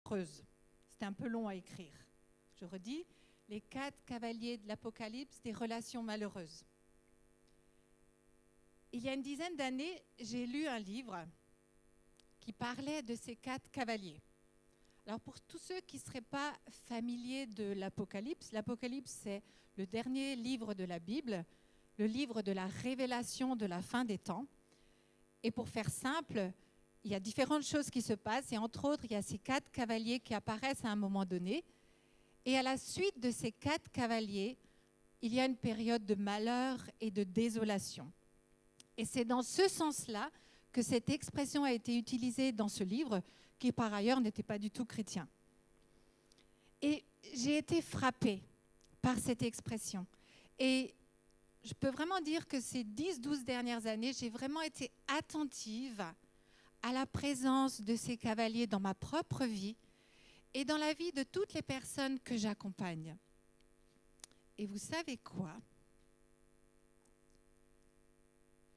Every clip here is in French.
malheureuses. C'était un peu long à écrire. Je redis, les 4 cavaliers de l'Apocalypse des relations malheureuses. Il y a une dizaine d'années, j'ai lu un livre qui parlait de ces 4 cavaliers. Alors pour tous ceux qui ne seraient pas familiers de l'Apocalypse, l'Apocalypse c'est le dernier livre de la Bible, le livre de la révélation de la fin des temps. Et pour faire simple, il y a différentes choses qui se passent et entre autres, il y a ces 4 cavaliers qui apparaissent à un moment donné. Et à la suite de ces 4 cavaliers, il y a une période de malheur et de désolation. Et c'est dans ce sens-là que cette expression a été utilisée dans ce livre, qui par ailleurs n'était pas du tout chrétien. Et j'ai été frappée par cette expression. Et je peux vraiment dire que ces 10-12 dernières années, j'ai vraiment été attentive à la présence de ces cavaliers dans ma propre vie et dans la vie de toutes les personnes que j'accompagne. Et vous savez quoi ?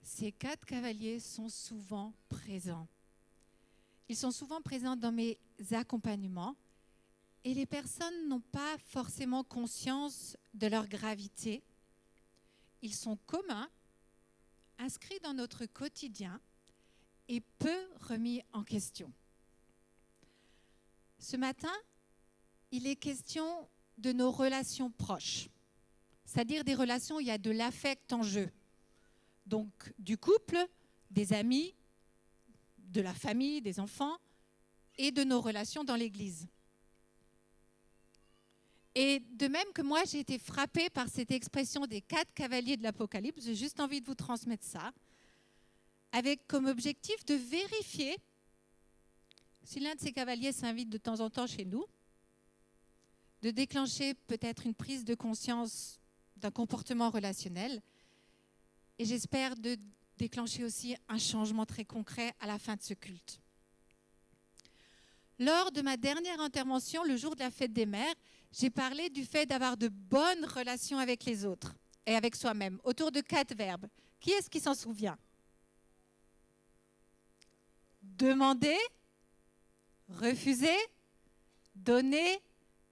Ces 4 cavaliers sont souvent présents. Ils sont souvent présents dans mes accompagnements et les personnes n'ont pas forcément conscience de leur gravité. Ils sont communs, inscrits dans notre quotidien et peu remis en question. Ce matin, il est question de nos relations proches, c'est-à-dire des relations où il y a de l'affect en jeu. Donc du couple, des amis, de la famille, des enfants et de nos relations dans l'Église. Et de même que moi, j'ai été frappée par cette expression des 4 cavaliers de l'Apocalypse, j'ai juste envie de vous transmettre ça, avec comme objectif de vérifier si l'un de ces cavaliers s'invite de temps en temps chez nous, de déclencher peut-être une prise de conscience d'un comportement relationnel, et j'espère de déclencher aussi un changement très concret à la fin de ce culte. Lors de ma dernière intervention, le jour de la fête des mères, j'ai parlé du fait d'avoir de bonnes relations avec les autres et avec soi-même, autour de 4 verbes. Qui est-ce qui s'en souvient ? Demander, refuser, donner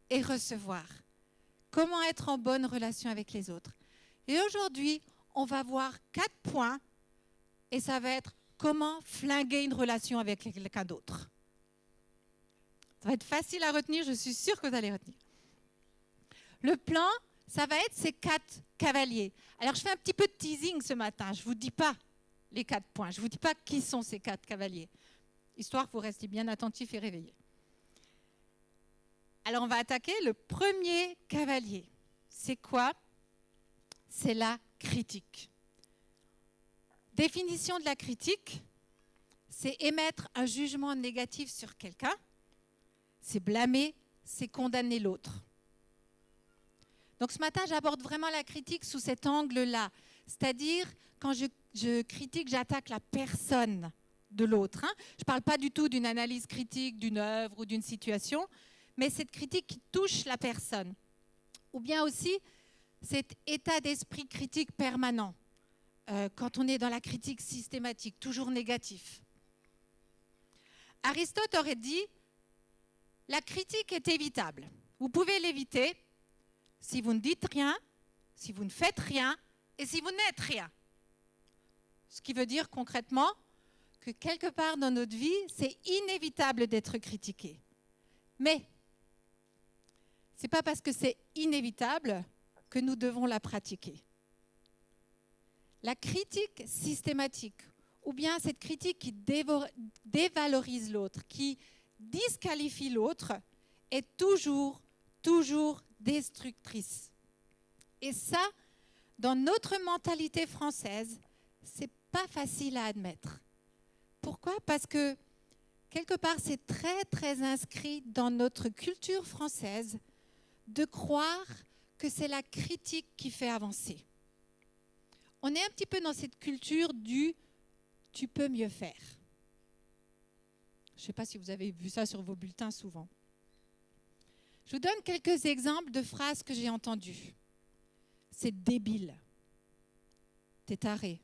et recevoir. Comment être en bonne relation avec les autres ? Et aujourd'hui, on va voir 4 points et ça va être comment flinguer une relation avec quelqu'un d'autre. Ça va être facile à retenir, je suis sûre que vous allez retenir. Le plan, ça va être ces 4 cavaliers. Alors, je fais un petit peu de teasing ce matin. Je ne vous dis pas les 4 points. Je ne vous dis pas qui sont ces 4 cavaliers. Histoire que vous restiez bien attentifs et réveillés. Alors, on va attaquer le premier cavalier. C'est quoi ? C'est la critique. Définition de la critique, c'est émettre un jugement négatif sur quelqu'un, c'est blâmer, c'est condamner l'autre. Donc ce matin, j'aborde vraiment la critique sous cet angle-là. C'est-à-dire, quand je critique, j'attaque la personne de l'autre. Je ne parle pas du tout d'une analyse critique d'une œuvre ou d'une situation, mais cette critique qui touche la personne. Ou bien aussi, cet état d'esprit critique permanent, quand on est dans la critique systématique, toujours négatif. Aristote aurait dit, la critique est évitable. Vous pouvez l'éviter si vous ne dites rien, si vous ne faites rien et si vous n'êtes rien. Ce qui veut dire concrètement que quelque part dans notre vie, c'est inévitable d'être critiqué. Mais ce n'est pas parce que c'est inévitable que nous devons la pratiquer. La critique systématique, ou bien cette critique qui dévalorise l'autre, qui disqualifie l'autre, est toujours destructrice. Et ça, dans notre mentalité française, c'est pas facile à admettre. Pourquoi ? Parce que quelque part, c'est très inscrit dans notre culture française de croire que c'est la critique qui fait avancer. On est un petit peu dans cette culture du « tu peux mieux faire ». Je ne sais pas si vous avez vu ça sur vos bulletins souvent. Je vous donne quelques exemples de phrases que j'ai entendues. C'est débile. T'es taré.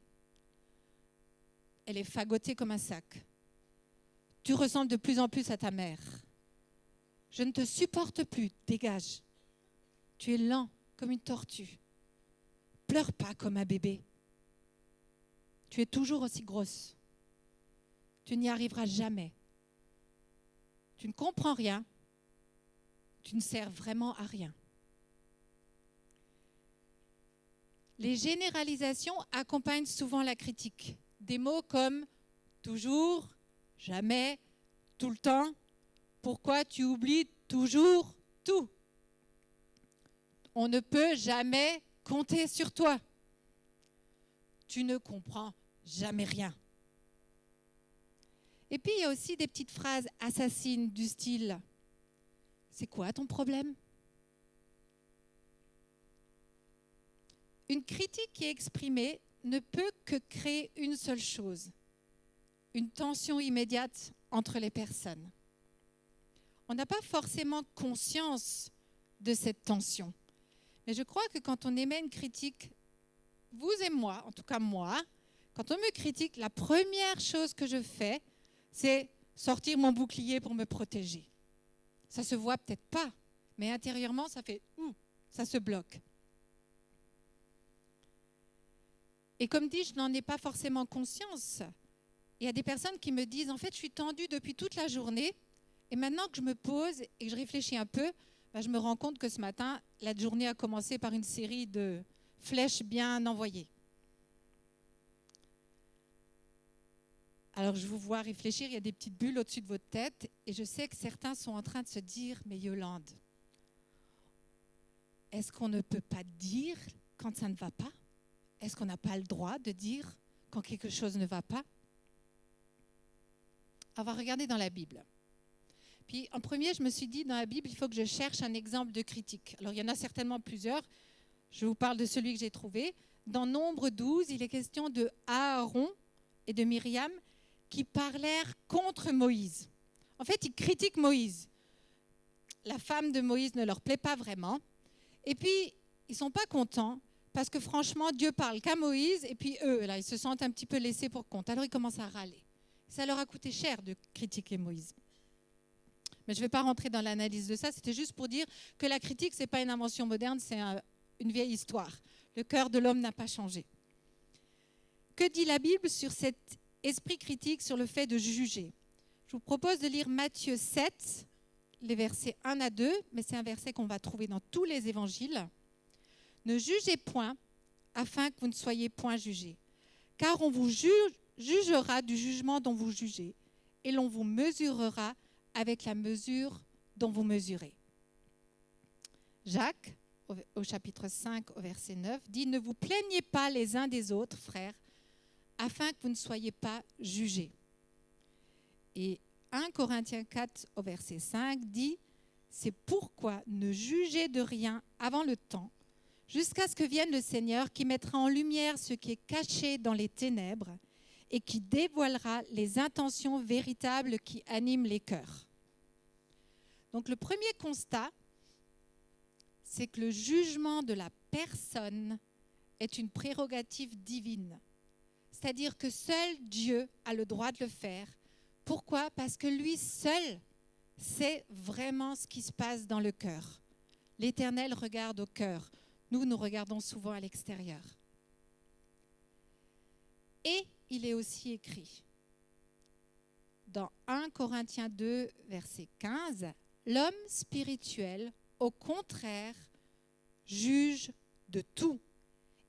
Elle est fagotée comme un sac. Tu ressembles de plus en plus à ta mère. Je ne te supporte plus, dégage. Tu es lent comme une tortue. Pleure pas comme un bébé. Tu es toujours aussi grosse. Tu n'y arriveras jamais. Tu ne comprends rien. Tu ne sers vraiment à rien. Les généralisations accompagnent souvent la critique. Des mots comme toujours, jamais, tout le temps. Pourquoi tu oublies toujours tout? On ne peut jamais compter sur toi. Tu ne comprends jamais rien. Et puis, il y a aussi des petites phrases assassines du style « C'est quoi ton problème ?» Une critique qui est exprimée ne peut que créer une seule chose, une tension immédiate entre les personnes. On n'a pas forcément conscience de cette tension. Mais je crois que quand on émet une critique, vous et moi, en tout cas moi, quand on me critique, la première chose que je fais, c'est sortir mon bouclier pour me protéger. Ça ne se voit peut-être pas, mais intérieurement, ça fait « ouh », ça se bloque. Et comme dit, je n'en ai pas forcément conscience. Il y a des personnes qui me disent « En fait, je suis tendue depuis toute la journée et maintenant que je me pose et que je réfléchis un peu, je me rends compte que ce matin, la journée a commencé par une série de flèches bien envoyées. » Alors, je vous vois réfléchir, il y a des petites bulles au-dessus de votre tête et je sais que certains sont en train de se dire « Mais Yolande, est-ce qu'on ne peut pas dire quand ça ne va pas? Est-ce qu'on n'a pas le droit de dire quand quelque chose ne va pas ?» On va regarder dans la Bible. Puis en premier, je me suis dit, dans la Bible, il faut que je cherche un exemple de critique. Alors il y en a certainement plusieurs. Je vous parle de celui que j'ai trouvé. Dans Nombre 12, il est question de Aaron et de Myriam qui parlèrent contre Moïse. En fait, ils critiquent Moïse. La femme de Moïse ne leur plaît pas vraiment. Et puis, ils ne sont pas contents parce que franchement, Dieu parle qu'à Moïse et puis eux, là, ils se sentent un petit peu laissés pour compte. Alors, ils commencent à râler. Ça leur a coûté cher de critiquer Moïse. Mais je ne vais pas rentrer dans l'analyse de ça. C'était juste pour dire que la critique, ce n'est pas une invention moderne, c'est une vieille histoire. Le cœur de l'homme n'a pas changé. Que dit la Bible sur cet esprit critique, sur le fait de juger? Je vous propose de lire Matthieu 7, les versets 1 à 2, mais c'est un verset qu'on va trouver dans tous les évangiles. « Ne jugez point, afin que vous ne soyez point jugés. Car on vous jugera du jugement dont vous jugez, et l'on vous mesurera avec la mesure dont vous mesurez. » Jacques, au chapitre 5, au verset 9, dit « Ne vous plaignez pas les uns des autres, frères, afin que vous ne soyez pas jugés. » Et 1 Corinthiens 4, au verset 5, dit « C'est pourquoi ne jugez de rien avant le temps, jusqu'à ce que vienne le Seigneur qui mettra en lumière ce qui est caché dans les ténèbres et qui dévoilera les intentions véritables qui animent les cœurs. » Donc le premier constat, c'est que le jugement de la personne est une prérogative divine. C'est-à-dire que seul Dieu a le droit de le faire. Pourquoi? Parce que lui seul sait vraiment ce qui se passe dans le cœur. L'Éternel regarde au cœur. Nous regardons souvent à l'extérieur. Et il est aussi écrit dans 1 Corinthiens 2, verset 15, « L'homme spirituel, au contraire, juge de tout,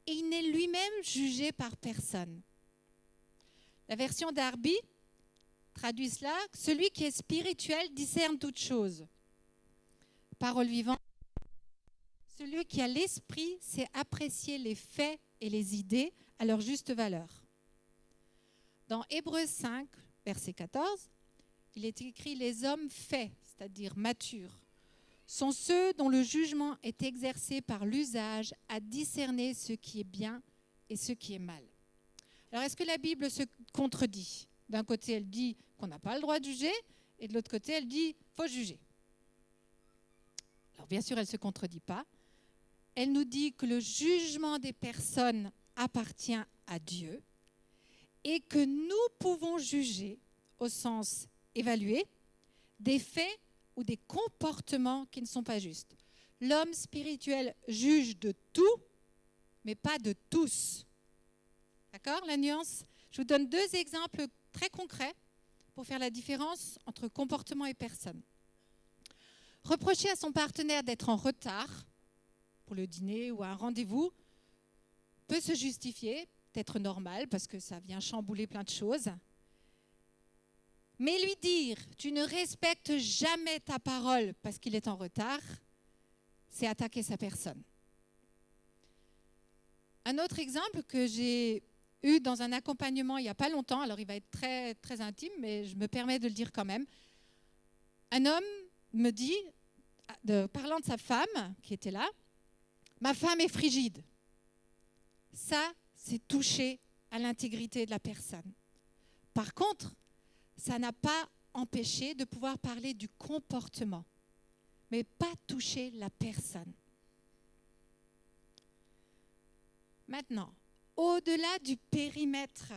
et il n'est lui-même jugé par personne. » La version Darby traduit cela, « Celui qui est spirituel discerne toutes choses. » Parole vivante. Celui qui a l'esprit sait apprécier les faits et les idées à leur juste valeur. Dans Hébreux 5, verset 14, il est écrit « Les hommes faits », c'est-à-dire matures, sont ceux dont le jugement est exercé par l'usage à discerner ce qui est bien et ce qui est mal. Alors, est-ce que la Bible se contredit? D'un côté, elle dit qu'on n'a pas le droit de juger, et de l'autre côté, elle dit qu'il faut juger. Alors, bien sûr, elle ne se contredit pas. Elle nous dit que le jugement des personnes appartient à Dieu et que nous pouvons juger, au sens évalué, des faits ou des comportements qui ne sont pas justes. L'homme spirituel juge de tout, mais pas de tous. D'accord, la nuance? Je vous donne 2 exemples très concrets pour faire la différence entre comportement et personne. Reprocher à son partenaire d'être en retard pour le dîner ou un rendez-vous peut se justifier, peut-être normal parce que ça vient chambouler plein de choses. Mais lui dire « tu ne respectes jamais ta parole parce qu'il est en retard », c'est attaquer sa personne. Un autre exemple que j'ai eu dans un accompagnement il n'y a pas longtemps, alors il va être très, très intime, mais je me permets de le dire quand même. Un homme me dit, parlant de sa femme qui était là, « ma femme est frigide ». Ça, c'est toucher à l'intégrité de la personne. Par contre, ça n'a pas empêché de pouvoir parler du comportement, mais pas toucher la personne. Maintenant, au-delà du périmètre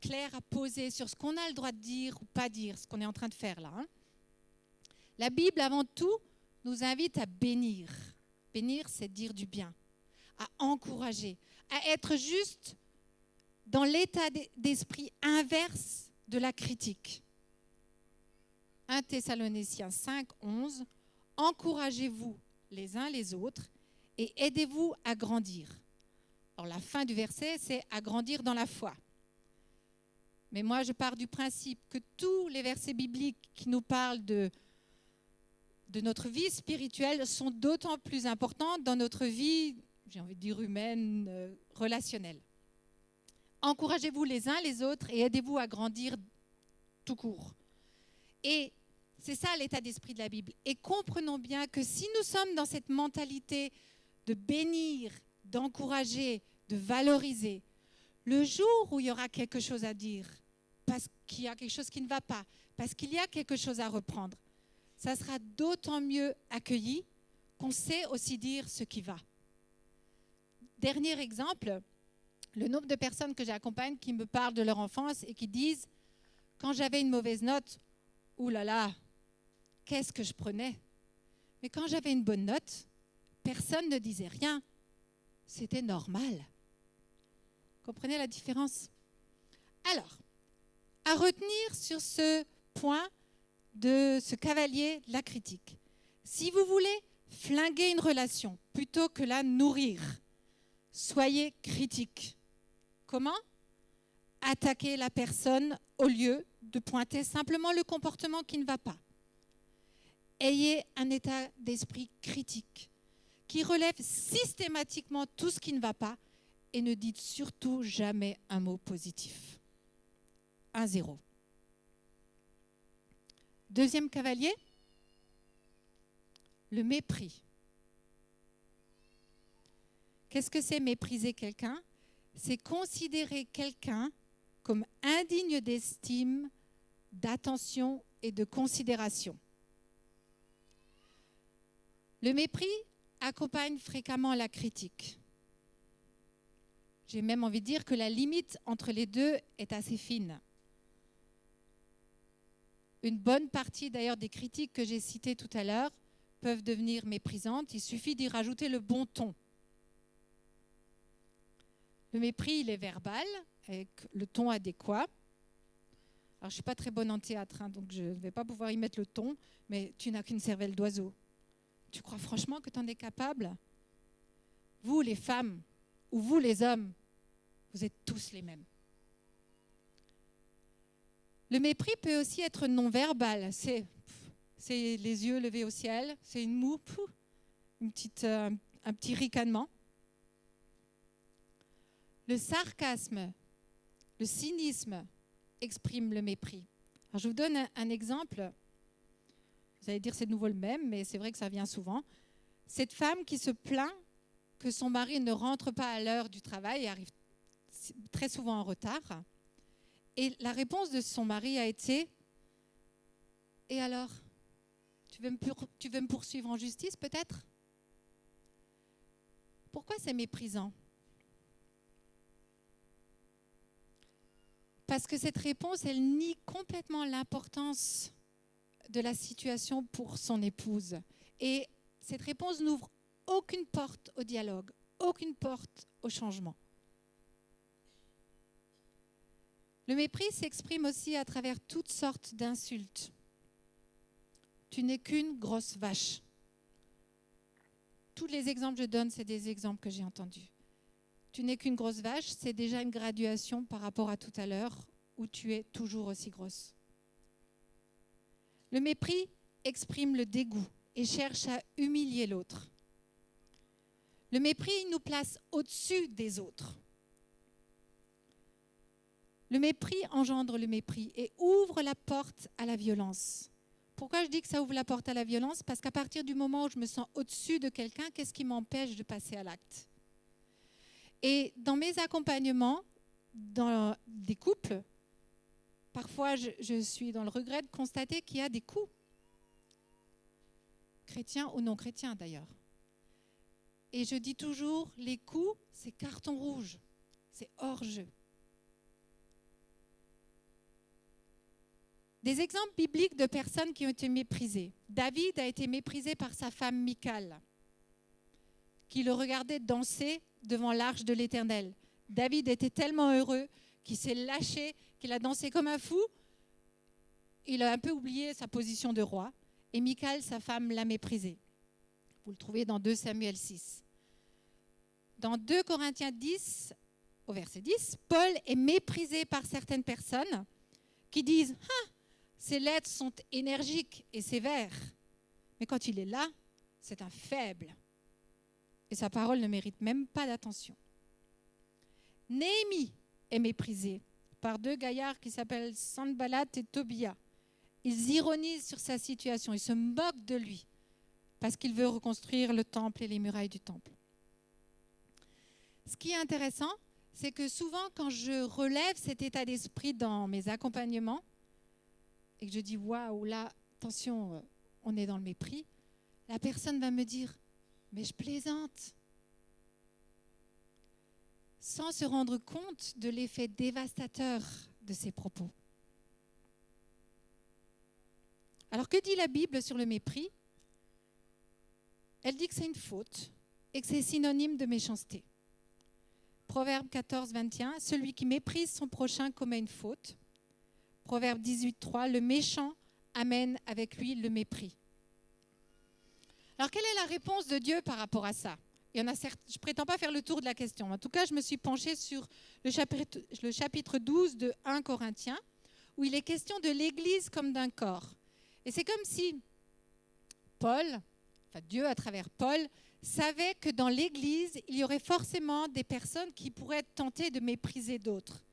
clair à poser sur ce qu'on a le droit de dire ou pas dire, ce qu'on est en train de faire là, la Bible, avant tout, nous invite à bénir. Bénir, c'est dire du bien, à encourager, à être juste dans l'état d'esprit inverse de la critique. 1 Thessaloniciens 5, 11, « Encouragez-vous les uns les autres et aidez-vous à grandir. » Alors la fin du verset, c'est « à grandir dans la foi ». Mais moi, je pars du principe que tous les versets bibliques qui nous parlent de notre vie spirituelle sont d'autant plus importants dans notre vie, j'ai envie de dire humaine, relationnelle. Encouragez-vous les uns les autres et aidez-vous à grandir tout court. Et c'est ça l'état d'esprit de la Bible. Et comprenons bien que si nous sommes dans cette mentalité de bénir, d'encourager, de valoriser, le jour où il y aura quelque chose à dire, parce qu'il y a quelque chose qui ne va pas, parce qu'il y a quelque chose à reprendre, ça sera d'autant mieux accueilli qu'on sait aussi dire ce qui va. Dernier exemple, le nombre de personnes que j'accompagne qui me parlent de leur enfance et qui disent « quand j'avais une mauvaise note, ouh là là, qu'est-ce que je prenais ? Mais quand j'avais une bonne note, personne ne disait rien. C'était normal. » Comprenez la différence ? Alors, à retenir sur ce point de ce cavalier de la critique. Si vous voulez flinguer une relation plutôt que la nourrir, soyez critique. Comment ? Attaquer la personne au lieu de pointer simplement le comportement qui ne va pas. Ayez un état d'esprit critique qui relève systématiquement tout ce qui ne va pas et ne dites surtout jamais un mot positif. 1-0. Deuxième cavalier, le mépris. Qu'est-ce que c'est mépriser quelqu'un ? C'est considérer quelqu'un comme indigne d'estime, d'attention et de considération. Le mépris accompagne fréquemment la critique. J'ai même envie de dire que la limite entre les deux est assez fine. Une bonne partie d'ailleurs des critiques que j'ai citées tout à l'heure peuvent devenir méprisantes. Il suffit d'y rajouter le bon ton. Le mépris, il est verbal, avec le ton adéquat. Alors, je ne suis pas très bonne en théâtre, donc je ne vais pas pouvoir y mettre le ton, mais tu n'as qu'une cervelle d'oiseau. Tu crois franchement que tu en es capable ? Vous, les femmes, ou vous, les hommes, vous êtes tous les mêmes. Le mépris peut aussi être non-verbal. C'est les yeux levés au ciel, c'est une moue, un petit ricanement. Le sarcasme, le cynisme expriment le mépris. Alors, je vous donne un exemple. Vous allez dire c'est de nouveau le même, mais c'est vrai que ça vient souvent. Cette femme qui se plaint que son mari ne rentre pas à l'heure du travail et arrive très souvent en retard. Et la réponse de son mari a été « Et alors, tu veux me poursuivre en justice peut-être ?» Pourquoi c'est méprisant ? Parce que cette réponse, elle nie complètement l'importance de la situation pour son épouse. Et cette réponse n'ouvre aucune porte au dialogue, aucune porte au changement. Le mépris s'exprime aussi à travers toutes sortes d'insultes. Tu n'es qu'une grosse vache. Tous les exemples que je donne, c'est des exemples que j'ai entendus. Tu n'es qu'une grosse vache, c'est déjà une graduation par rapport à tout à l'heure où tu es toujours aussi grosse. Le mépris exprime le dégoût et cherche à humilier l'autre. Le mépris nous place au-dessus des autres. Le mépris engendre le mépris et ouvre la porte à la violence. Pourquoi je dis que ça ouvre la porte à la violence ? Parce qu'à partir du moment où je me sens au-dessus de quelqu'un, qu'est-ce qui m'empêche de passer à l'acte ? Et dans mes accompagnements, dans des couples, parfois je suis dans le regret de constater qu'il y a des coups, chrétiens ou non chrétiens d'ailleurs. Et je dis toujours, les coups, c'est carton rouge, c'est hors jeu. Des exemples bibliques de personnes qui ont été méprisées. David a été méprisé par sa femme Michal, qui le regardait danser devant l'arche de l'Éternel. David était tellement heureux qu'il s'est lâché, qu'il a dansé comme un fou. Il a un peu oublié sa position de roi. Et Michal, sa femme, l'a méprisé. Vous le trouvez dans 2 Samuel 6. Dans 2 Corinthiens 10, au verset 10, Paul est méprisé par certaines personnes qui disent « Ah, ces lettres sont énergiques et sévères, mais quand il est là, c'est un faible. » Et sa parole ne mérite même pas d'attention. Néhémie est méprisé par 2 gaillards qui s'appellent Sanballat et Tobia. Ils ironisent sur sa situation, ils se moquent de lui parce qu'il veut reconstruire le temple et les murailles du temple. Ce qui est intéressant, c'est que souvent quand je relève cet état d'esprit dans mes accompagnements et que je dis « Waouh, là, attention, on est dans le mépris », la personne va me dire « Mais je plaisante », sans se rendre compte de l'effet dévastateur de ses propos. Alors que dit la Bible sur le mépris ? Elle dit que c'est une faute et que c'est synonyme de méchanceté. Proverbe 14, 21, celui qui méprise son prochain commet une faute. Proverbe 18, 3, le méchant amène avec lui le mépris. Alors quelle est la réponse de Dieu par rapport à ça ? Il y en a certes, je ne prétends pas faire le tour de la question. En tout cas, je me suis penchée sur le chapitre 12 de 1 Corinthiens, où il est question de l'Église comme d'un corps. Et c'est comme si Dieu à travers Paul, savait que dans l'Église, il y aurait forcément des personnes qui pourraient être tentées de mépriser d'autres.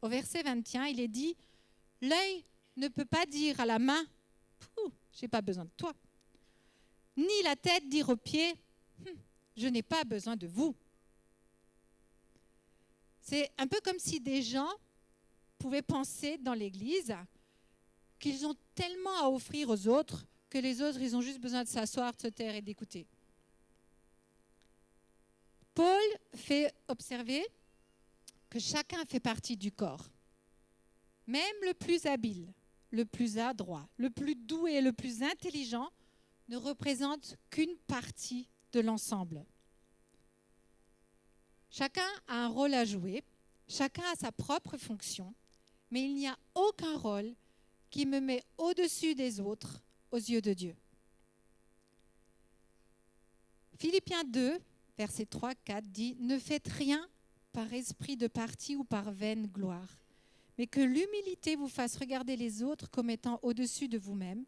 Au verset 21, il est dit « L'œil ne peut pas dire à la main « Je n'ai pas besoin de toi », ni la tête dire aux pieds « Je n'ai pas besoin de vous ». C'est un peu comme si des gens pouvaient penser dans l'Église qu'ils ont tellement à offrir aux autres que les autres, ils ont juste besoin de s'asseoir, de se taire et d'écouter. Paul fait observer que chacun fait partie du corps. Même le plus habile, le plus adroit, le plus doué et le plus intelligent ne représente qu'une partie de l'ensemble. Chacun a un rôle à jouer, chacun a sa propre fonction, mais il n'y a aucun rôle qui me met au-dessus des autres aux yeux de Dieu. Philippiens 2, versets 3-4 dit « Ne faites rien par esprit de parti ou par vaine gloire, mais que l'humilité vous fasse regarder les autres comme étant au-dessus de vous-même,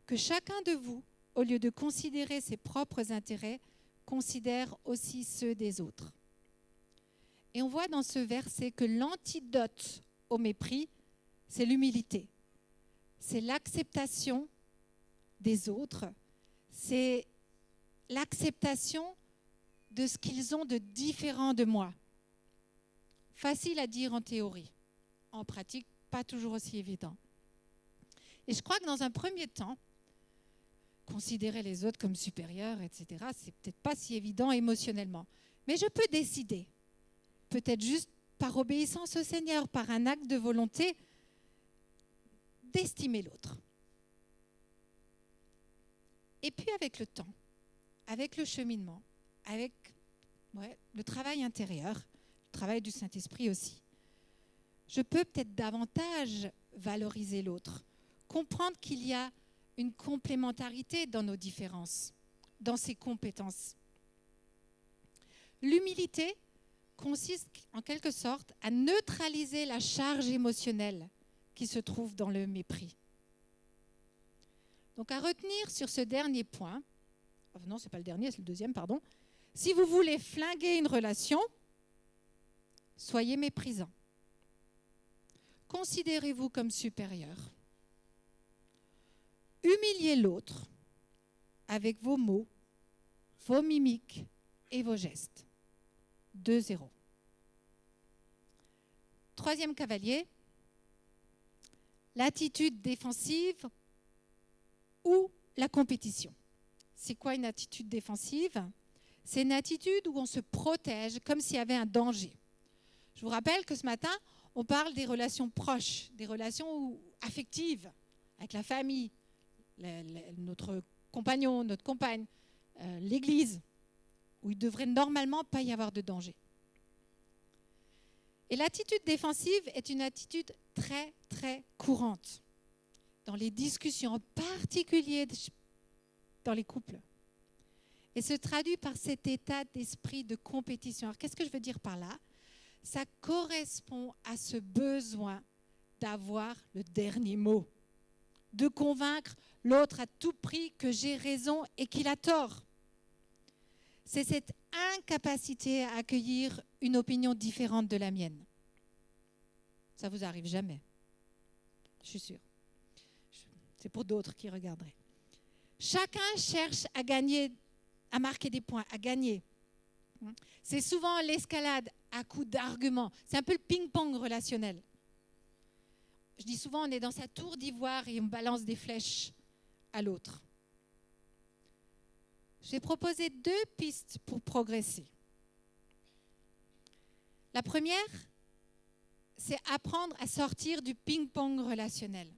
que chacun de vous, au lieu de considérer ses propres intérêts, considère aussi ceux des autres. » Et on voit dans ce verset que l'antidote au mépris, c'est l'humilité. C'est l'acceptation des autres, c'est l'acceptation de ce qu'ils ont de différent de moi. Facile à dire en théorie, en pratique, pas toujours aussi évident. Et je crois que dans un premier temps, considérer les autres comme supérieurs, etc., c'est peut-être pas si évident émotionnellement. Mais je peux décider, peut-être juste par obéissance au Seigneur, par un acte de volonté, d'estimer l'autre. Et puis avec le temps, avec le cheminement, avec le travail intérieur, le travail du Saint-Esprit aussi, je peux peut-être davantage valoriser l'autre, comprendre qu'il y a une complémentarité dans nos différences, dans ses compétences. L'humilité consiste en quelque sorte à neutraliser la charge émotionnelle qui se trouve dans le mépris. Donc à retenir sur ce dernier point, non, ce n'est pas le dernier, c'est le deuxième, pardon. Si vous voulez flinguer une relation, soyez méprisant. Considérez-vous comme supérieur. Humiliez l'autre avec vos mots, vos mimiques et vos gestes. 2-0. Troisième cavalier, l'attitude défensive ou la compétition. C'est quoi une attitude défensive? C'est une attitude où on se protège comme s'il y avait un danger. Je vous rappelle que ce matin, on parle des relations proches, des relations affectives, avec la famille, notre compagnon, notre compagne, l'église, où il ne devrait normalement pas y avoir de danger. Et l'attitude défensive est une attitude très, très courante dans les discussions, en particulier dans les couples. Et se traduit par cet état d'esprit de compétition. Alors, qu'est-ce que je veux dire par là? Ça correspond à ce besoin d'avoir le dernier mot, de convaincre l'autre à tout prix que j'ai raison et qu'il a tort. C'est cette incapacité à accueillir une opinion différente de la mienne. Ça ne vous arrive jamais, je suis sûre. C'est pour d'autres qui regarderaient. Chacun cherche à gagner, à marquer des points, à gagner. C'est souvent l'escalade à coups d'arguments. C'est un peu le ping-pong relationnel. Je dis souvent, on est dans sa tour d'ivoire et on balance des flèches à l'autre. J'ai proposé 2 pistes pour progresser. La première, c'est apprendre à sortir du ping-pong relationnel.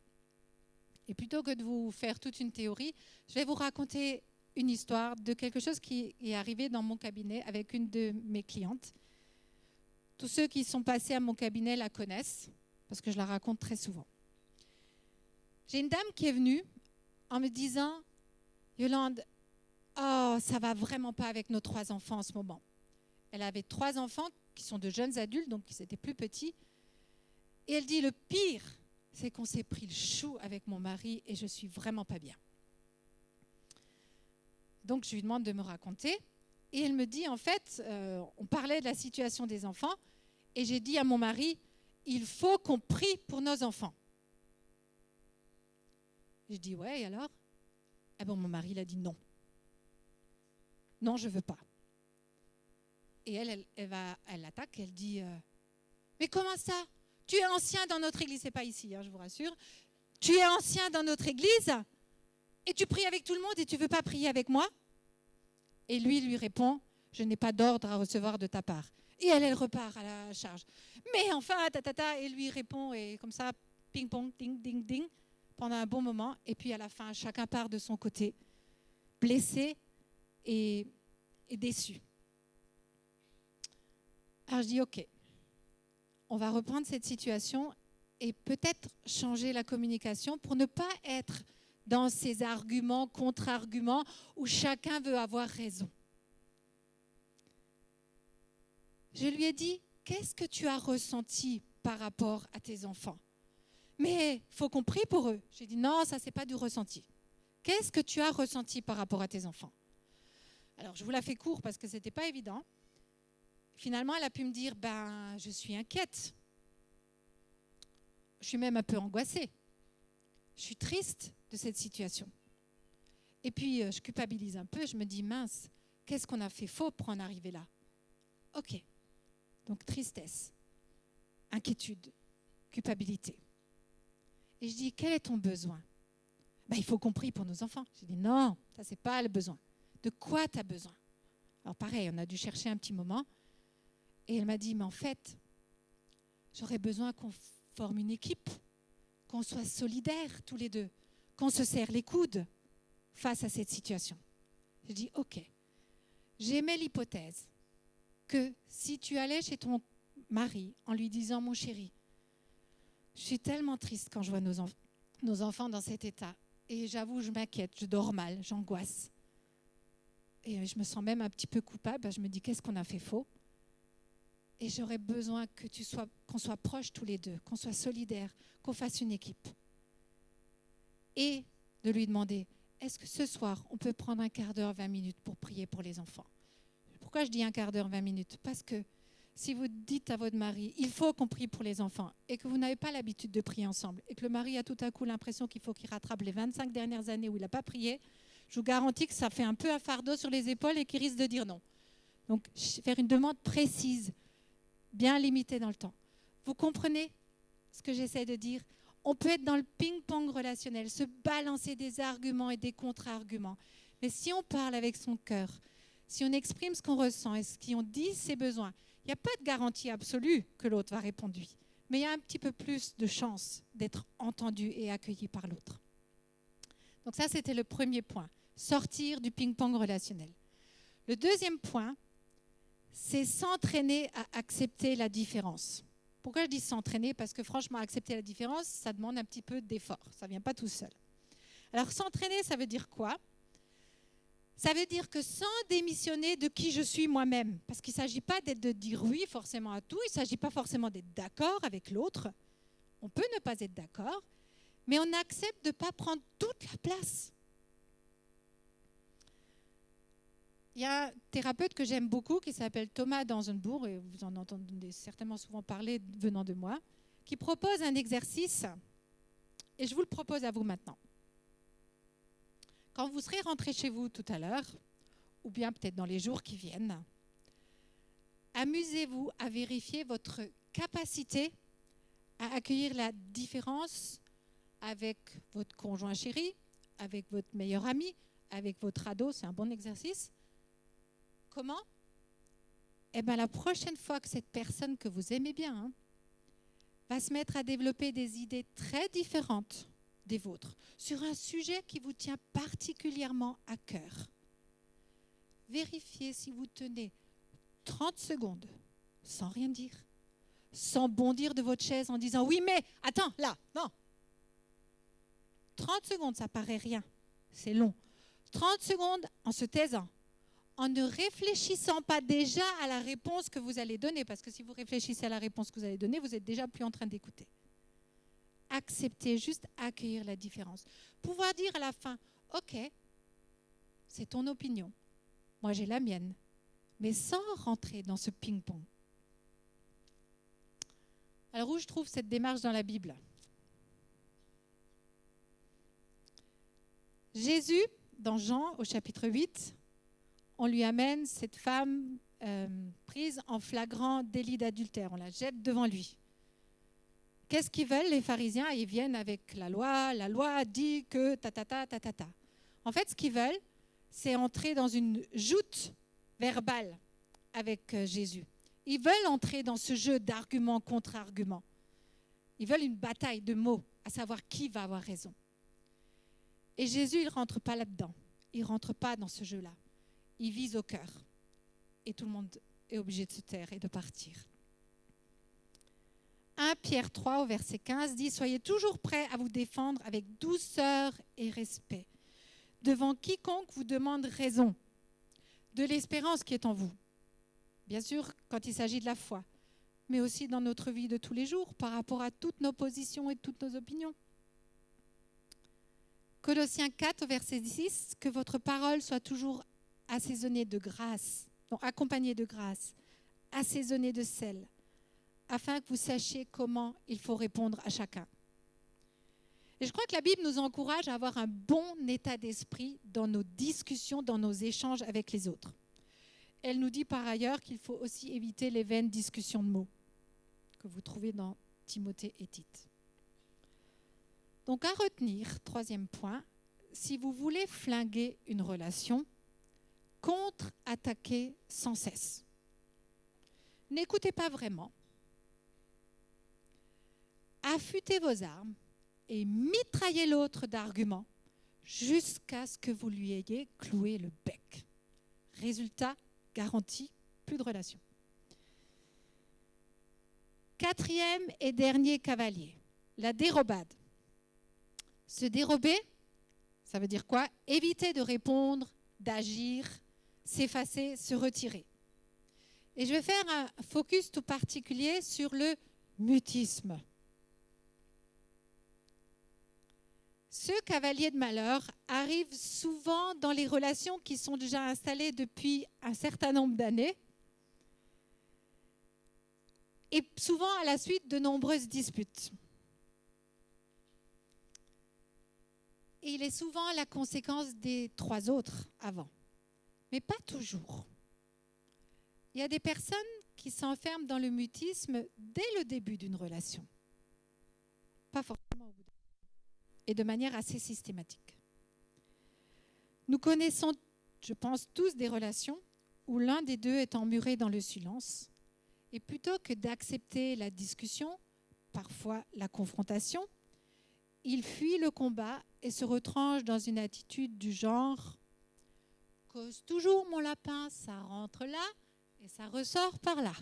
Et plutôt que de vous faire toute une théorie, je vais vous raconter une histoire de quelque chose qui est arrivé dans mon cabinet avec une de mes clientes. Tous ceux qui sont passés à mon cabinet la connaissent, parce que je la raconte très souvent. J'ai une dame qui est venue en me disant « Yolande, oh, ça va vraiment pas avec nos 3 enfants en ce moment. » Elle avait 3 enfants qui sont de jeunes adultes, donc ils étaient plus petits. Et elle dit « Le pire, c'est qu'on s'est pris le chou avec mon mari et je suis vraiment pas bien. » Donc je lui demande de me raconter. Et elle me dit, en fait, on parlait de la situation des enfants, et j'ai dit à mon mari, il faut qu'on prie pour nos enfants. Je dis, ouais, et alors? Ah bon, mon mari, il a dit non. Non, je ne veux pas. Et elle l'attaque, elle dit, mais comment ça? Tu es ancien dans notre église, c'est pas ici, je vous rassure. Tu es ancien dans notre église, et tu pries avec tout le monde, et tu ne veux pas prier avec moi? Et lui répond, je n'ai pas d'ordre à recevoir de ta part. Et elle repart à la charge. Mais enfin, et lui répond, et comme ça, ping-pong, ding, ding, ding, pendant un bon moment. Et puis à la fin, chacun part de son côté, blessé et déçu. Alors je dis, ok, on va reprendre cette situation et peut-être changer la communication pour ne pas être dans ces arguments, contre-arguments, où chacun veut avoir raison. Je lui ai dit, qu'est-ce que tu as ressenti par rapport à tes enfants? Mais il faut qu'on prie pour eux. J'ai dit, non, ça, c'est pas du ressenti. Qu'est-ce que tu as ressenti par rapport à tes enfants? Alors, je vous la fais court parce que ce n'était pas évident. Finalement, elle a pu me dire, je suis inquiète. Je suis même un peu angoissée. Je suis triste de cette situation. Et puis, je culpabilise un peu. Je me dis, mince, qu'est-ce qu'on a fait faux pour en arriver là? Ok. Donc, tristesse, inquiétude, culpabilité. Et je dis, quel est ton besoin? Il faut qu'on prie pour nos enfants. J'ai dit, non, ça, c'est pas le besoin. De quoi tu as besoin? Alors, pareil, on a dû chercher un petit moment. Et elle m'a dit, mais en fait, j'aurais besoin qu'on forme une équipe, qu'on soit solidaires tous les deux, qu'on se serre les coudes. face à cette situation. Je dis, ok, j'émets l'hypothèse que si tu allais chez ton mari en lui disant, mon chéri, je suis tellement triste quand je vois nos enfants dans cet état. Et j'avoue, je m'inquiète, je dors mal, j'angoisse. Et je me sens même un petit peu coupable. Je me dis, qu'est-ce qu'on a fait faux? Et j'aurais besoin qu'on soit proches tous les deux, qu'on soit solidaires, qu'on fasse une équipe. Et de lui demander, est-ce que ce soir, on peut prendre un quart d'heure, 20 minutes pour prier pour les enfants? Pourquoi je dis un quart d'heure, 20 minutes? Parce que si vous dites à votre mari, il faut qu'on prie pour les enfants, et que vous n'avez pas l'habitude de prier ensemble, et que le mari a tout à coup l'impression qu'il faut qu'il rattrape les 25 dernières années où il n'a pas prié, je vous garantis que ça fait un peu un fardeau sur les épaules et qu'il risque de dire non. Donc, faire une demande précise, bien limitée dans le temps. Vous comprenez ce que j'essaie de dire? On peut être dans le ping-pong relationnel, se balancer des arguments et des contre-arguments. Mais si on parle avec son cœur, si on exprime ce qu'on ressent et ce qu'on dit ses besoins, il n'y a pas de garantie absolue que l'autre va répondre oui. Mais il y a un petit peu plus de chance d'être entendu et accueilli par l'autre. Donc ça, c'était le premier point. Sortir du ping-pong relationnel. Le deuxième point, c'est s'entraîner à accepter la différence. Pourquoi je dis s'entraîner? Parce que franchement, accepter la différence, ça demande un petit peu d'effort. Ça ne vient pas tout seul. Alors s'entraîner, ça veut dire quoi? Ça veut dire que sans démissionner de qui je suis moi-même, parce qu'il ne s'agit pas de dire oui forcément à tout, il ne s'agit pas forcément d'être d'accord avec l'autre. On peut ne pas être d'accord, mais on accepte de ne pas prendre toute la place. Il y a un thérapeute que j'aime beaucoup qui s'appelle Thomas Danzenbourg, et vous en entendez certainement souvent parler venant de moi, qui propose un exercice, et je vous le propose à vous maintenant. Quand vous serez rentré chez vous tout à l'heure, ou bien peut-être dans les jours qui viennent, amusez-vous à vérifier votre capacité à accueillir la différence avec votre conjoint chéri, avec votre meilleur ami, avec votre ado, c'est un bon exercice. Comment? Eh bien, la prochaine fois que cette personne que vous aimez bien va se mettre à développer des idées très différentes des vôtres sur un sujet qui vous tient particulièrement à cœur, vérifiez si vous tenez 30 secondes sans rien dire, sans bondir de votre chaise en disant « oui, mais attends, là, non ». 30 secondes, ça paraît rien, c'est long. 30 secondes en se taisant, en ne réfléchissant pas déjà à la réponse que vous allez donner, parce que si vous réfléchissez à la réponse que vous allez donner, vous n'êtes déjà plus en train d'écouter. Accepter, juste accueillir la différence. Pouvoir dire à la fin, ok, c'est ton opinion, moi j'ai la mienne, mais sans rentrer dans ce ping-pong. Alors où je trouve cette démarche dans la Bible? Jésus, dans Jean, au chapitre 8, on lui amène cette femme prise en flagrant délit d'adultère. On la jette devant lui. Qu'est-ce qu'ils veulent, les pharisiens? Ils viennent avec la loi. La loi dit que ta. En fait, ce qu'ils veulent, c'est entrer dans une joute verbale avec Jésus. Ils veulent entrer dans ce jeu d'arguments contre arguments. Ils veulent une bataille de mots, à savoir qui va avoir raison. Et Jésus, il ne rentre pas là-dedans. Il ne rentre pas dans ce jeu-là. Il vise au cœur. Et tout le monde est obligé de se taire et de partir. 1 Pierre 3, au verset 15, dit « Soyez toujours prêts à vous défendre avec douceur et respect, devant quiconque vous demande raison de l'espérance qui est en vous. » Bien sûr, quand il s'agit de la foi, mais aussi dans notre vie de tous les jours, par rapport à toutes nos positions et toutes nos opinions. Colossiens 4, verset 6, « Que votre parole soit toujours assaisonnée de grâce, donc accompagnée de grâce, assaisonnée de sel, afin que vous sachiez comment il faut répondre à chacun. » Et je crois que la Bible nous encourage à avoir un bon état d'esprit dans nos discussions, dans nos échanges avec les autres. Elle nous dit par ailleurs qu'il faut aussi éviter les vaines discussions de mots que vous trouvez dans Timothée et Tite. Donc à retenir, troisième point, si vous voulez flinguer une relation, contre-attaquez sans cesse. N'écoutez pas vraiment. Affûtez vos armes et mitraillez l'autre d'arguments jusqu'à ce que vous lui ayez cloué le bec. Résultat garanti, plus de relation. Quatrième et dernier cavalier, la dérobade. Se dérober, ça veut dire quoi? Éviter de répondre, d'agir, s'effacer, se retirer. Et je vais faire un focus tout particulier sur le mutisme. Ce cavalier de malheur arrive souvent dans les relations qui sont déjà installées depuis un certain nombre d'années et souvent à la suite de nombreuses disputes. Et il est souvent la conséquence des 3 autres avant, mais pas toujours. Il y a des personnes qui s'enferment dans le mutisme dès le début d'une relation, pas forcément au bout et de manière assez systématique. Nous connaissons, je pense, tous des relations où l'un des deux est emmuré dans le silence et plutôt que d'accepter la discussion, parfois la confrontation, il fuit le combat et se retranche dans une attitude du genre « cause toujours mon lapin, ça rentre là et ça ressort par là ».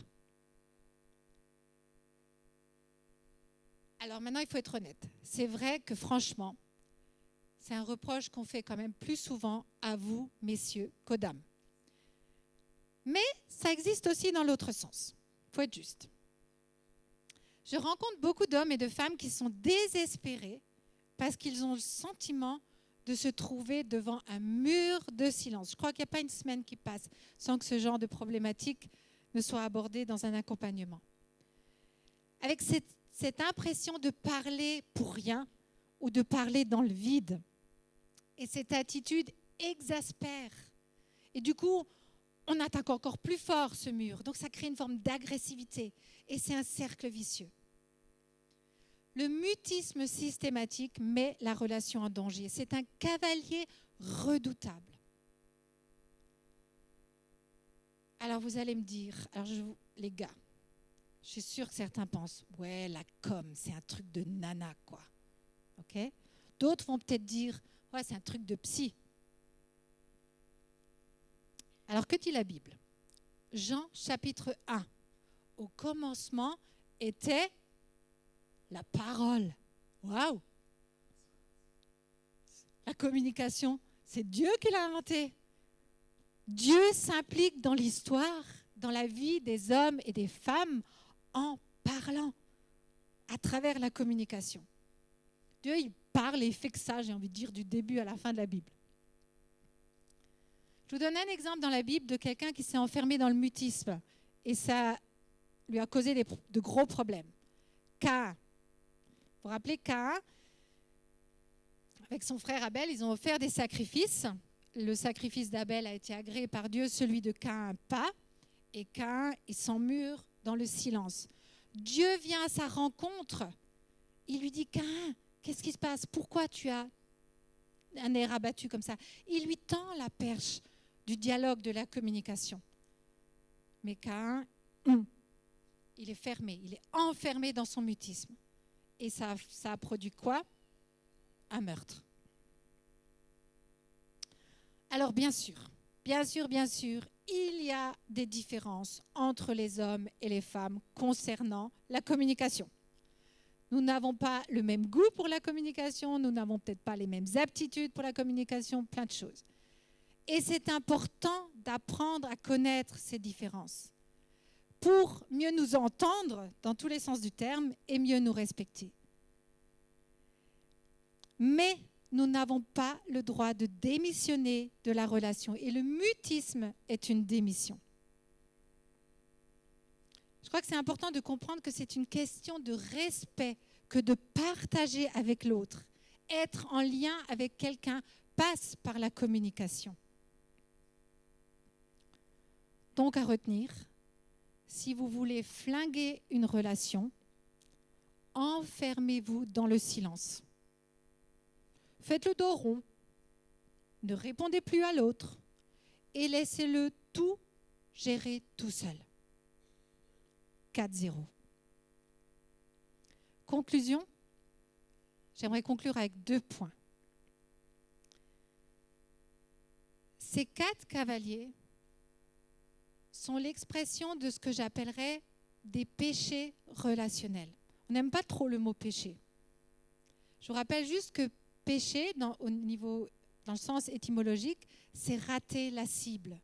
Alors maintenant, il faut être honnête. C'est vrai que franchement, c'est un reproche qu'on fait quand même plus souvent à vous, messieurs, qu'aux dames. Mais ça existe aussi dans l'autre sens. Il faut être juste. Je rencontre beaucoup d'hommes et de femmes qui sont désespérés parce qu'ils ont le sentiment de se trouver devant un mur de silence. Je crois qu'il n'y a pas une semaine qui passe sans que ce genre de problématique ne soit abordée dans un accompagnement. Avec cette impression de parler pour rien ou de parler dans le vide. Et cette attitude exaspère. Et du coup, on attaque encore plus fort ce mur. Donc ça crée une forme d'agressivité. Et c'est un cercle vicieux. Le mutisme systématique met la relation en danger. C'est un cavalier redoutable. Alors vous allez me dire, les gars, je suis sûre que certains pensent, ouais, la com, c'est un truc de nana, quoi. Okay? D'autres vont peut-être dire, ouais, c'est un truc de psy. Alors que dit la Bible? Jean chapitre 1. Au commencement était la parole. Waouh! La communication, c'est Dieu qui l'a inventée. Dieu s'implique dans l'histoire, dans la vie des hommes et des femmes en parlant, à travers la communication. Dieu, il parle et fait que ça, j'ai envie de dire, du début à la fin de la Bible. Je vous donne un exemple dans la Bible de quelqu'un qui s'est enfermé dans le mutisme et ça lui a causé de gros problèmes. Caïn. Vous vous rappelez Caïn, avec son frère Abel, ils ont offert des sacrifices. Le sacrifice d'Abel a été agréé par Dieu, celui de Caïn pas. Et Caïn, il s'emmure dans le silence. Dieu vient à sa rencontre. Il lui dit, Caïn, qu'est-ce qui se passe? Pourquoi tu as un air abattu comme ça? Il lui tend la perche du dialogue, de la communication. Mais Caïn, il est fermé, il est enfermé dans son mutisme. Et ça a produit quoi? Un meurtre. Alors bien sûr, il y a des différences entre les hommes et les femmes concernant la communication. Nous n'avons pas le même goût pour la communication, nous n'avons peut-être pas les mêmes aptitudes pour la communication, plein de choses. Et c'est important d'apprendre à connaître ces différences pour mieux nous entendre dans tous les sens du terme et mieux nous respecter. Mais nous n'avons pas le droit de démissionner de la relation et le mutisme est une démission. Je crois que c'est important de comprendre que c'est une question de respect que de partager avec l'autre. Être en lien avec quelqu'un passe par la communication. Donc à retenir, si vous voulez flinguer une relation, enfermez-vous dans le silence. Faites le dos rond, ne répondez plus à l'autre et laissez-le tout gérer tout seul. 4-0. Conclusion, j'aimerais conclure avec 2 points. Ces 4 cavaliers sont l'expression de ce que j'appellerais des péchés relationnels. On n'aime pas trop le mot péché. Je vous rappelle juste que péché, dans le sens étymologique, c'est rater la cible.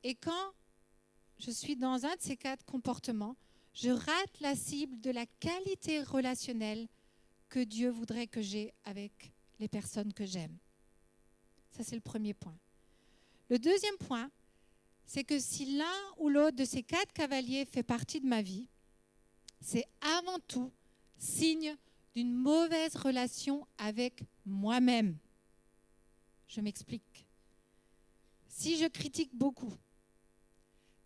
Et quand je suis dans un de ces 4 comportements, je rate la cible de la qualité relationnelle que Dieu voudrait que j'ai avec les personnes que j'aime. Ça, c'est le premier point. Le deuxième point, c'est que si l'un ou l'autre de ces 4 cavaliers fait partie de ma vie, c'est avant tout signe d'une mauvaise relation avec moi-même. Je m'explique. Si je critique beaucoup,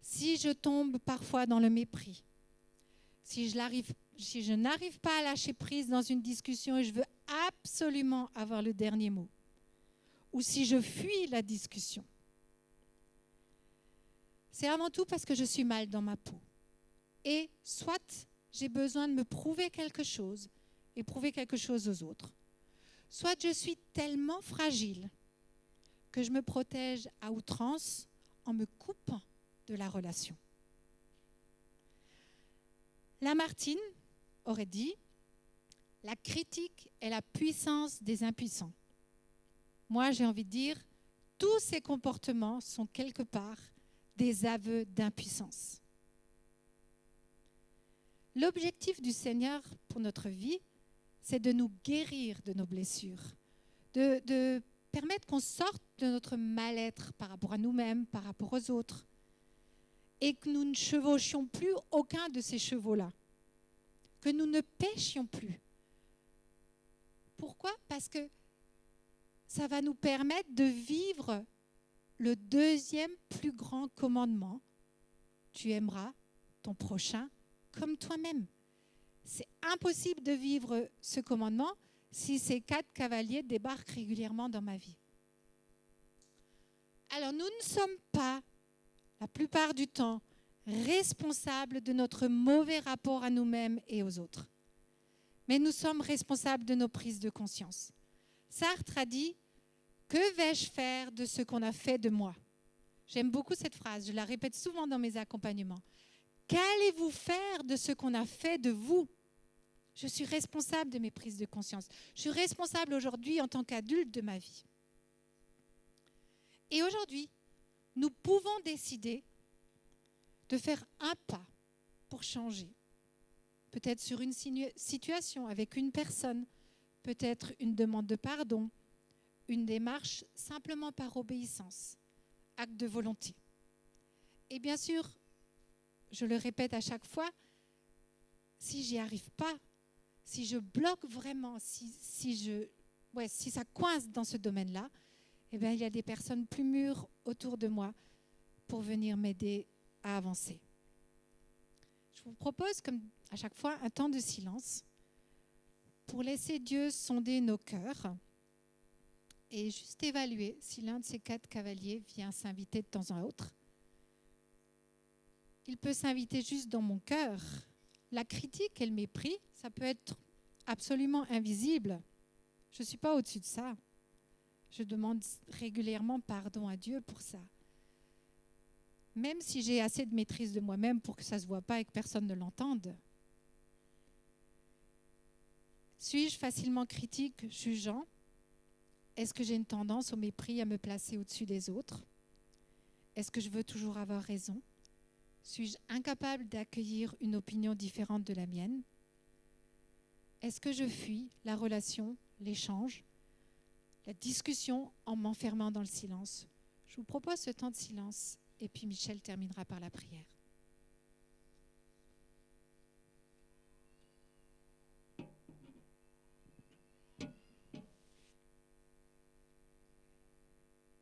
si je tombe parfois dans le mépris, si je n'arrive pas à lâcher prise dans une discussion et je veux absolument avoir le dernier mot, ou si je fuis la discussion, c'est avant tout parce que je suis mal dans ma peau. Et soit j'ai besoin de me prouver quelque chose et prouver quelque chose aux autres, soit je suis tellement fragile que je me protège à outrance en me coupant de la relation. Lamartine aurait dit « La critique est la puissance des impuissants ». Moi, j'ai envie de dire, tous ces comportements sont quelque part des aveux d'impuissance. L'objectif du Seigneur pour notre vie, c'est de nous guérir de nos blessures, de permettre qu'on sorte de notre mal-être par rapport à nous-mêmes, par rapport aux autres, et que nous ne chevauchions plus aucun de ces chevaux-là, que nous ne péchions plus. Pourquoi ? Parce que ça va nous permettre de vivre le deuxième plus grand commandement. Tu aimeras ton prochain comme toi-même. C'est impossible de vivre ce commandement si ces 4 cavaliers débarquent régulièrement dans ma vie. Alors nous ne sommes pas, la plupart du temps, responsables de notre mauvais rapport à nous-mêmes et aux autres. Mais nous sommes responsables de nos prises de conscience. Sartre a dit « Que vais-je faire de ce qu'on a fait de moi ?» J'aime beaucoup cette phrase, je la répète souvent dans mes accompagnements. Qu'allez-vous faire de ce qu'on a fait de vous ? Je suis responsable de mes prises de conscience. Je suis responsable aujourd'hui en tant qu'adulte de ma vie. Et aujourd'hui, nous pouvons décider de faire un pas pour changer. Peut-être sur une situation avec une personne, peut-être une demande de pardon, une démarche simplement par obéissance, acte de volonté. Et bien sûr, je le répète à chaque fois, si j'y arrive pas, si je bloque vraiment, si ça coince dans ce domaine-là, eh bien, il y a des personnes plus mûres autour de moi pour venir m'aider à avancer. Je vous propose, comme à chaque fois, un temps de silence pour laisser Dieu sonder nos cœurs et juste évaluer si l'un de ces 4 cavaliers vient s'inviter de temps en autre. Il peut s'inviter juste dans mon cœur. La critique et le mépris, ça peut être absolument invisible. Je ne suis pas au-dessus de ça. Je demande régulièrement pardon à Dieu pour ça. Même si j'ai assez de maîtrise de moi-même pour que ça ne se voit pas et que personne ne l'entende. Suis-je facilement critique, jugeant ? Est-ce que j'ai une tendance au mépris à me placer au-dessus des autres ? Est-ce que je veux toujours avoir raison ? Suis-je incapable d'accueillir une opinion différente de la mienne ? Est-ce que je fuis la relation, l'échange, la discussion en m'enfermant dans le silence ? Je vous propose ce temps de silence et puis Michel terminera par la prière.